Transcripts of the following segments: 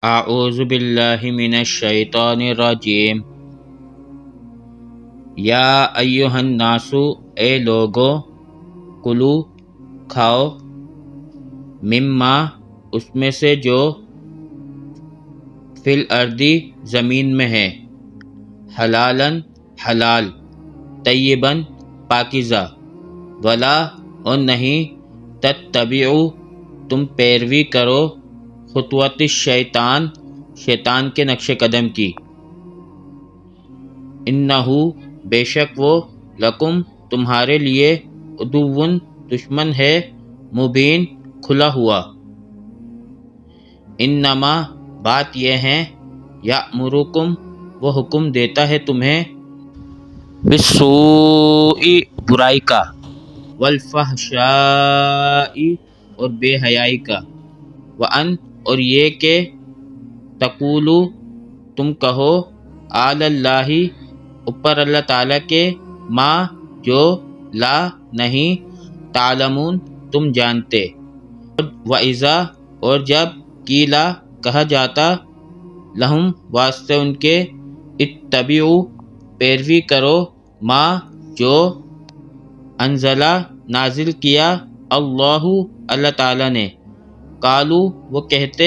اعوذ باللہ من الشیطان الرجیم۔ یا ایہا الناس، اے لوگو، کلو، کھاؤ، مما، اس میں سے جو، فی الارض، زمین میں ہے، حلالاً، حلال، طیباً، پاکیزہ، ولا، اور نہیں، تتبعوا، تم پیروی کرو، خطوات الشیطان، شیطان کے نقش قدم کی، انہو، بے شک وہ، لکم، تمہارے لیے، عدو، دشمن ہے، مبین، کھلا ہوا۔ انما، بات یہ ہے، یأمرکم، وہ حکم دیتا ہے تمہیں، بالسوء، برائی کا، والفحشاء، اور بے حیائی کا، وان، اور یہ کہ، تقولو، تم کہو، علی اللہ، اوپر اللہ تعالیٰ کے، ما، جو، لا، نہیں، تعلمون، تم جانتے، وَإِذَا، اور جب، قیلا، کہا جاتا، لہم، واسطے ان کے، اتبعوا، پیروی کرو، ما، جو، انزلہ، نازل کیا، اللہ، اللہ تعالیٰ نے، قالوا، وہ کہتے،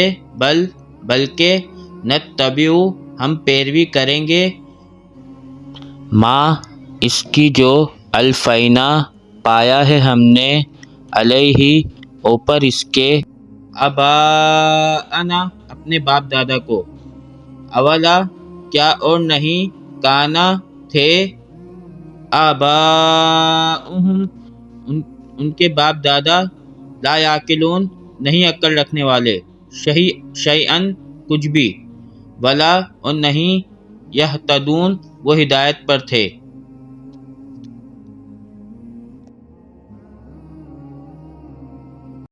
بلکہ، نتبع، ہم پیروی کریں گے، ما، اس کی جو، الفینا، پایا ہے ہم نے، علیہ، اوپر اس کے، آباءنا، اپنے باپ دادا کو، اولا، کیا اور نہیں، کانا، تھے، آباؤہم، ان کے باپ دادا، لا یعقلون، نہیں عقل رکھنے والے، شیئاً، کچھ بھی، ولا، اور نہیں، یہتدون، وہ ہدایت پر تھے۔